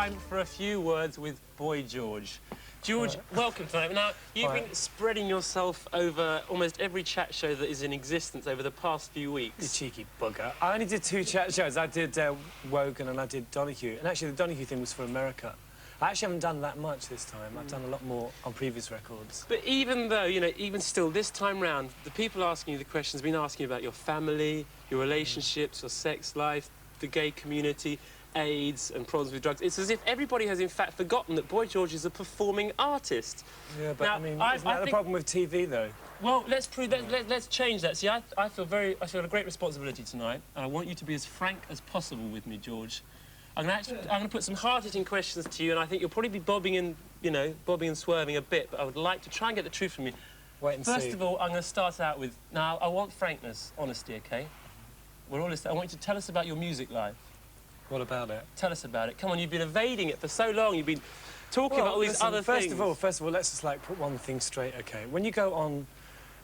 time for a few words with Boy George. George, welcome tonight. Now, you've been spreading yourself over almost every chat show that is in existence over the past few weeks. You cheeky bugger. I only did 2 chat shows. I did Wogan and I did Donahue. And actually, the Donahue thing was for America. I actually haven't done that much this time. I've done a lot more on previous records. But even though, you know, even still, this time round, the people asking you the questions have been asking you about your family, your relationships, your sex life, the gay community, AIDS and problems with drugs. It's as if everybody has, in fact, forgotten that Boy George is a performing artist. Yeah, but now, I mean, isn't that the problem with TV, though? Well, let's prove that. Let's change that. See, I feel a great responsibility tonight, and I want you to be as frank as possible with me, George. I'm going to put some hard-hitting questions to you, and I think you'll probably be bobbing and swerving a bit, but I would like to try and get the truth from you. Wait and see. First of all, I'm going to start out with... Now, I want frankness, honesty, OK? We're all listening. I want you to tell us about your music life. What about it? Tell us about it. Come on, you've been evading it for so long. You've been talking about all these other things. First of all, let's just, like, put one thing straight, OK? When you go on...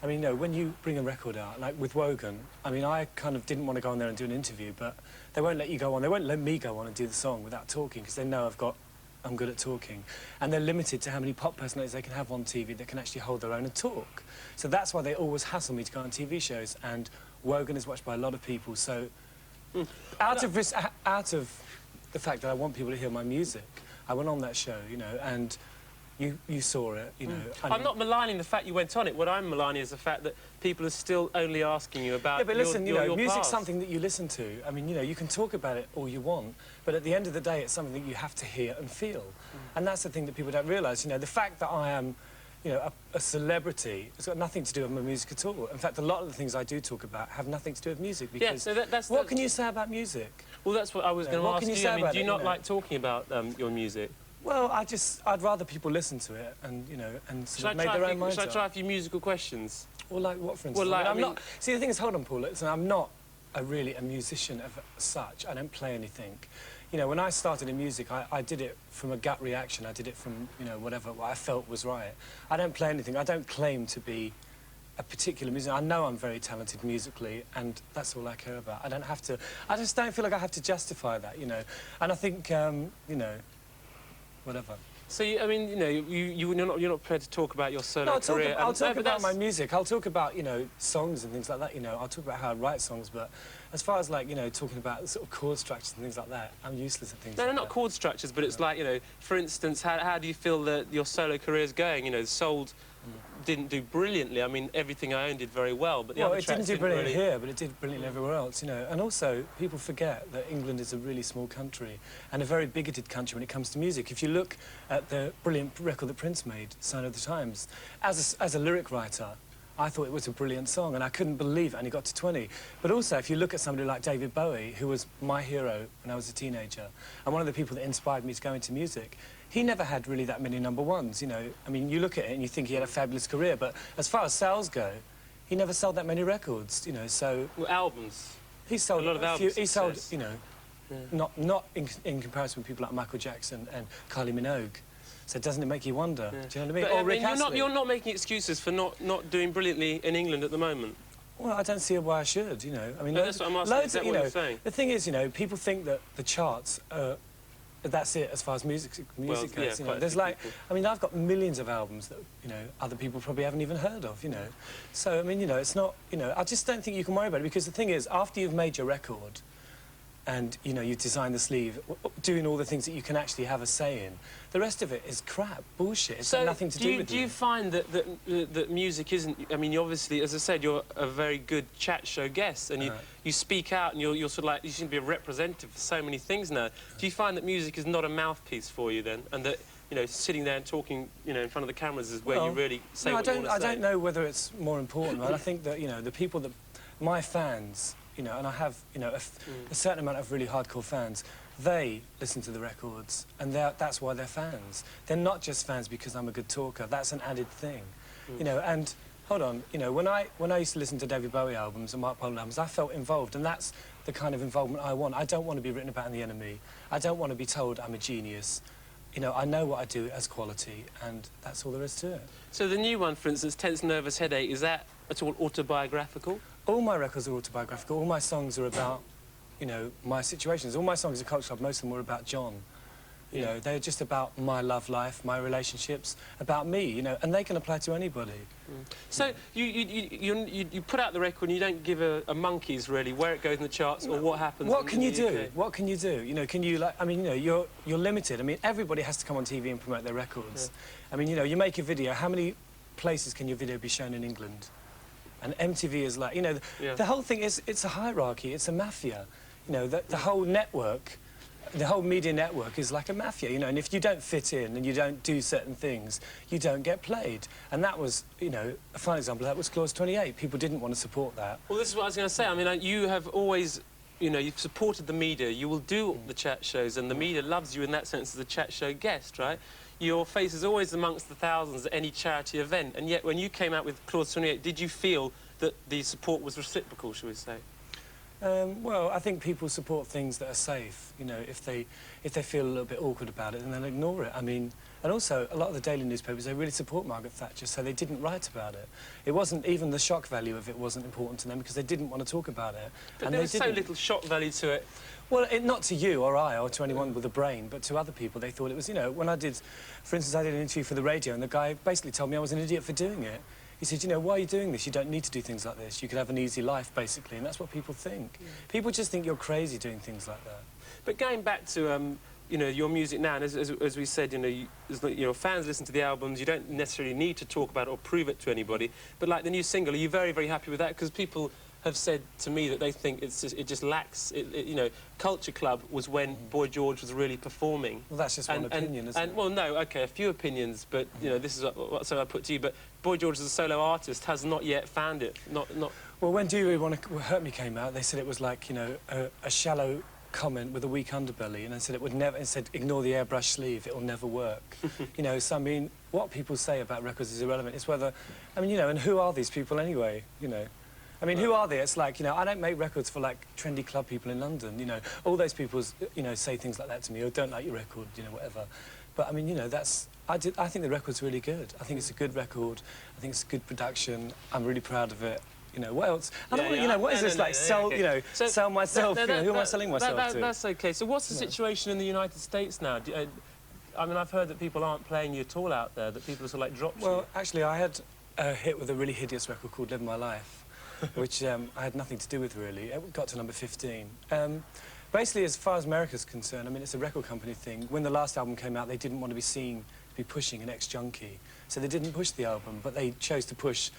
I mean, no, when you bring a record out, like with Wogan, I mean, I kind of didn't want to go on there and do an interview, but they won't let you go on. They won't let me go on and do the song without talking, because they know I'm good at talking. And they're limited to how many pop personalities they can have on TV that can actually hold their own and talk. So that's why they always hassle me to go on TV shows, and Wogan is watched by a lot of people, so... Out of the fact that I want people to hear my music, I went on that show, you know, and... You saw it, you know. I'm not maligning the fact you went on it. What I'm maligning is the fact that people are still only asking you about. Yeah, but listen, you know, music's past. something that you listen to. I mean, you know, you can talk about it all you want, but at the end of the day, it's something that you have to hear and feel. And that's the thing that people don't realise. You know, the fact that I am, you know, a celebrity, it's got nothing to do with my music at all. In fact, a lot of the things I do talk about have nothing to do with music. Because what can you say about music? Well, that's what I was going to ask you. I mean, do you not like talking about your music? Well, I'd rather people listen to it and, you know, and sort of make their own minds up. Should I try a few musical questions? Well, like what, for instance? Well, like, I'm not... See, the thing is, hold on, Paul, listen, I'm not really a musician of such. I don't play anything. You know, when I started in music, I did it from a gut reaction. I did it from, you know, what I felt was right. I don't play anything. I don't claim to be a particular musician. I know I'm very talented musically, and that's all I care about. I don't have to... I just don't feel like I have to justify that, you know. And I think, you know... Whatever. So, I mean, you know, you're not prepared to talk about your solo career. I'll talk about my music. I'll talk about, you know, songs and things like that, you know. I'll talk about how I write songs, but as far as, like, you know, talking about sort of chord structures and things like that, I'm useless at things like that. No, they're not chord structures, but it's like, you know, for instance, how do you feel that your solo career is going? You know, Sold didn't do brilliantly. I mean, Everything I Own did very well, but the other tracks didn't do brilliantly here, but it did brilliantly everywhere else, you know. And also, people forget that England is a really small country and a very bigoted country when it comes to music. If you look at the brilliant record that Prince made, Sign of the Times, as a lyric writer, I thought it was a brilliant song, and I couldn't believe it, and he got to 20. But also, if you look at somebody like David Bowie, who was my hero when I was a teenager, and one of the people that inspired me to go into music, he never had really that many #1s, you know. I mean, you look at it and you think he had a fabulous career, but as far as sales go, he never sold that many records, you know, so... Well, albums. He sold a lot of albums. He sold, you know, not in comparison with people like Michael Jackson and Kylie Minogue. So doesn't it make you wonder? Yeah. Do you know what I mean? But, or Rick Astley. You're not making excuses for not doing brilliantly in England at the moment. Well, I don't see why I should, you know. I mean, no, that's what I'm asking. Is that what you're saying? The thing is, you know, people think that the charts that's it as far as music goes. Yeah, you know, there's like, I mean, I've got millions of albums that, you know, other people probably haven't even heard of, you know. So, I mean, you know, it's not, you know, I just don't think you can worry about it, because the thing is, after you've made your record and, you know, you've designed the sleeve, doing all the things that you can actually have a say in, the rest of it is crap, bullshit. It's got nothing to do with it. Do you find that music isn't... I mean, you obviously, as I said, you're a very good chat show guest, and you speak out, and you're sort of like... You seem to be a representative for so many things now. Do you find that music is not a mouthpiece for you, then? And that, you know, sitting there and talking, you know, in front of the cameras is where you really say what you want to say? I don't know whether it's more important, but I think that, you know, the people that... My fans, you know, and I have, you know, a certain amount of really hardcore fans, they listen to the records, and that's why they're fans. They're not just fans because I'm a good talker. That's an added thing, you know. And hold on, you know, when I used to listen to David Bowie albums and Mark Bolan albums, I felt involved, and that's the kind of involvement I want. I don't want to be written about in The Enemy. I don't want to be told I'm a genius. You know, I know what I do as quality, and that's all there is to it. So the new one, for instance, Tense Nervous Headache, is that at all autobiographical? All my records are autobiographical. All my songs are about, you know, my situations. All my songs are Culture Club. Most of them were about John. You know, they're just about my love life, my relationships, about me, you know, and they can apply to anybody. So you put out the record and you don't give a monkey's really where it goes in the charts or what happens. What can you do? UK? What can you do? You know, can you like? I mean, you know, you're limited. I mean, everybody has to come on TV and promote their records. I mean, you know, you make a video. How many places can your video be shown in England? And MTV is like, you know, the whole thing is it's a hierarchy. It's a mafia. You know, the whole network. The whole media network is like a mafia, you know, and if you don't fit in and you don't do certain things, you don't get played. And that was, you know, a fine example of that was Clause 28. People didn't want to support that. Well, this is what I was going to say. I mean, you have always, you know, you've supported the media. You will do the chat shows, and the media loves you in that sense as a chat show guest, right? Your face is always amongst the thousands at any charity event, and yet when you came out with Clause 28, did you feel that the support was reciprocal, shall we say? Well, I think people support things that are safe. You know, if they feel a little bit awkward about it, then they'll ignore it. I mean, and also a lot of the daily newspapers, they really support Margaret Thatcher, so they didn't write about it. It wasn't even the shock value of it wasn't important to them because they didn't want to talk about it. But there was so little shock value to it. Well, not to you or I or to anyone with a brain, but to other people, they thought it was, you know, when I did, for instance, I did an interview for the radio and the guy basically told me I was an idiot for doing it. He said, you know, why are you doing this? You don't need to do things like this. You could have an easy life, basically, and that's what people think. People just think you're crazy doing things like that. But going back to, you know, your music now, and as we said, you know, fans listen to the albums, you don't necessarily need to talk about it or prove it to anybody, but like the new single, are you very, very happy with that? Because people have said to me that they think it just lacks, you know, Culture Club was when Boy George was really performing. Well, that's just one opinion, isn't it? Well, no, OK, a few opinions, but, you know, this is what I put to you, but Boy George as a solo artist has not yet found it, not... Well, when Do You Really Want to Hurt Me came out, they said it was like, you know, a shallow comment with a weak underbelly, and they said it would never, and said, ignore the airbrush sleeve, it'll never work. You know, so, I mean, what people say about records is irrelevant. It's whether... I mean, you know, and who are these people anyway, you know? I mean, who are they? It's like, you know, I don't make records for, like, trendy club people in London, you know. All those people, you know, say things like that to me, or don't like your record, you know, whatever. But, I mean, you know, that's... I think the record's really good. I think it's a good record. I think it's a good production. I'm really proud of it. You know, what else? I don't want to, you know, what is this, like, sell, you know, sell myself, you know, who am I selling myself to? That's OK. So what's the situation in the United States now? I mean, I've heard that people aren't playing you at all out there, that people are sort of, like, dropped you. Well, actually, I had a hit with a really hideous record called Live My Life. Which I had nothing to do with, really. It got to number 15. Basically, as far as America's concerned, I mean, it's a record company thing. When the last album came out, they didn't want to be seen to be pushing an ex-junkie. So they didn't push the album, but they chose to push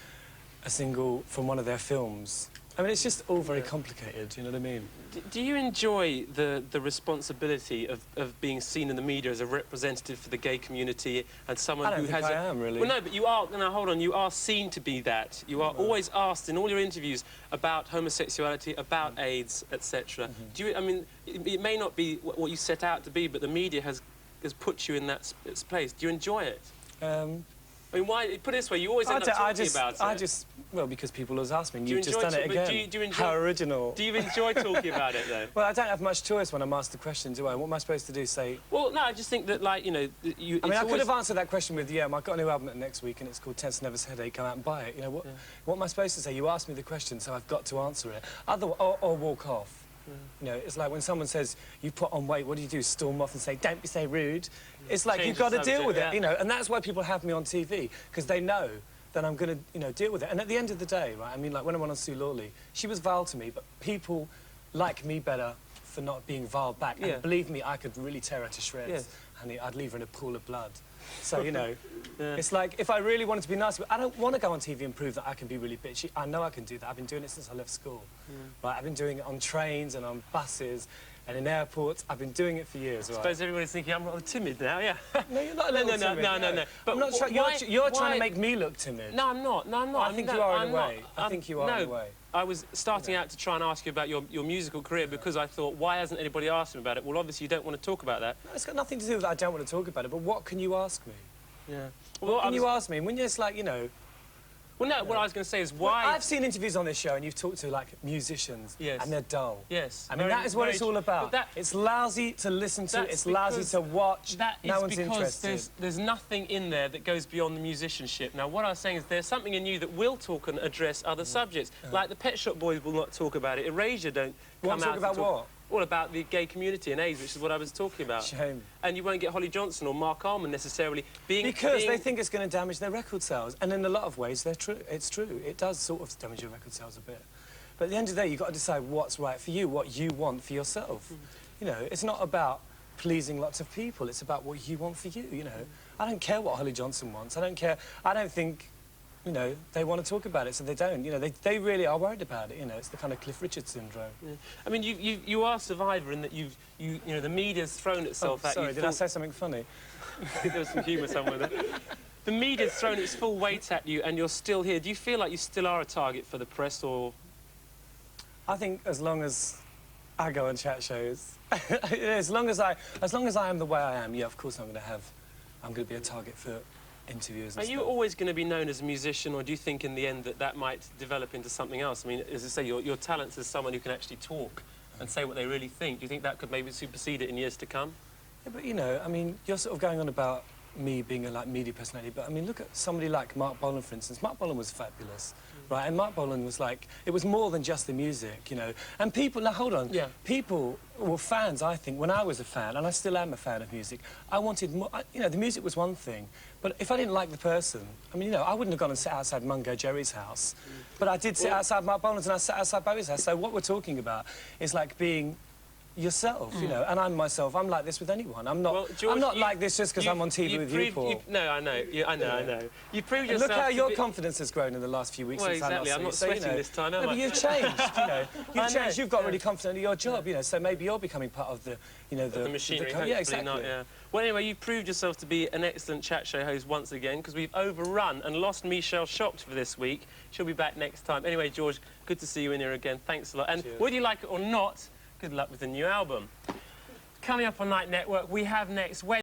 a single from one of their films. I mean, it's just all very complicated, you know what I mean? Do you enjoy the responsibility of being seen in the media as a representative for the gay community and someone who has... I am, really. Well, no, but you are... No, hold on. You are seen to be that. You are always asked in all your interviews about homosexuality, about AIDS, etc. Do you... I mean, it may not be what you set out to be, but the media has put you in that place. Do you enjoy it? I mean, why... Put it this way, you always end up talking about it. Well, because people always ask me, and you've just done it again. Do you enjoy... How original. Do you enjoy talking about it, though? Well, I don't have much choice when I'm asked the question, do I? What am I supposed to do, say... Well, no, I just think that, like, you know... I mean, I could have answered that question with, yeah, I've got a new album next week, and it's called Tense Never's Headache, come out and buy it. You know, what am I supposed to say? You asked me the question, so I've got to answer it. Or walk off. You know, it's like when someone says, you put on weight, what do? Storm off and say, don't be so rude. It's like, you've got to deal with it, you know, and that's why people have me on TV, because they know that I'm going to, you know, deal with it. And at the end of the day, right, I mean, like, when I went on Sue Lawley, she was vile to me, but people like me better for not being vile back. And believe me, I could really tear her to shreds. And I'd leave her in a pool of blood. So, you know, it's like, if I really wanted to be nice, but I don't want to go on TV and prove that I can be really bitchy. I know I can do that. I've been doing it since I left school. Right, I've been doing it on trains and on buses and in airports. I've been doing it for years, right? I suppose everybody's thinking I'm rather timid now, yeah. No, you're not a little timid. No. But I'm not you're trying to make me look timid. No, I'm not. No, I'm not. I think you are in a way. I think you are in a way. I was starting out to try and ask you about your musical career because I thought, why hasn't anybody asked me about it? Well, obviously you don't want to talk about that. No, it's got nothing to do with that. I don't want to talk about it, but what can you ask me? Yeah. What can you ask me? When you're just like, you know... Well, no, what I was going to say is why... Well, I've seen interviews on this show and you've talked to, like, musicians, and they're dull. Yes. I mean, that is what it's all about. It's lousy to listen to, it's lousy to watch, no one's interested. Because there's nothing in there that goes beyond the musicianship. Now, what I was saying is there's something in you that will talk and address other subjects. Like the Pet Shop Boys will not talk about it. Erasure don't come out talk about what? all about the gay community and AIDS, which is what I was talking about. Shame. And you won't get Holly Johnson or Mark Almond necessarily because they think it's going to damage their record sales, and in a lot of ways, it's true. It does sort of damage your record sales a bit. But at the end of the day, you've got to decide what's right for you, what you want for yourself. You know, it's not about pleasing lots of people. It's about what you want for you, you know. I don't care what Holly Johnson wants. I don't care. I don't think, you know, they want to talk about it, so they don't. You know, they really are worried about it, you know. It's the kind of Cliff Richard syndrome. Yeah. I mean, you are a survivor in that you know, the media's thrown itself at you. Sorry, did I say something funny? There was some humour somewhere there. The media's thrown its full weight at you, and you're still here. Do you feel like you still are a target for the press, or...? I think as long as I go on chat shows, as long as I am the way I am, yeah, of course I'm going to be a target for interviews and Are you always going to be known as a musician, or do you think in the end that might develop into something else? I mean, as I say, your talents as someone who can actually talk and say what they really think, do you think that could maybe supersede it in years to come? Yeah, but, you know, I mean, you're sort of going on about me being a, like, media personality, but, I mean, look at somebody like Mark Bolan, for instance. Mark Bolan was fabulous, right? And Mark Bolan was like, it was more than just the music, you know. And people, now, hold on. Yeah. People were fans, I think, when I was a fan, and I still am a fan of music. I wanted more, you know, the music was one thing, but if I didn't like the person, I mean, you know, I wouldn't have gone and sat outside Mungo Jerry's house, but I did sit outside Mark Bolan's, and I sat outside Bowie's house. So what we're talking about is, like, being yourself, you know, and I'm myself. I'm like this with anyone. I'm not. Well, George, I'm not like this just because I'm on TV with you, Paul. No, I know. I know. You proved and yourself. look how your confidence has grown in the last few weeks. Well, since exactly. I I'm not so, sweating you know, this time, am no, I? but you've changed. You know, you've changed. You've got yeah. really confident in your job. You know, so maybe you're becoming part of the, you know, the machinery. yeah, exactly. Not, yeah. Well, anyway, you proved yourself to be an excellent chat show host once again, because we've overrun and lost Michelle Shocked for this week. She'll be back next time. Anyway, George, good to see you in here again. Thanks a lot. And cheers. whether you like it or not, good luck with the new album. Coming up on Night Network, we have next Wednesday.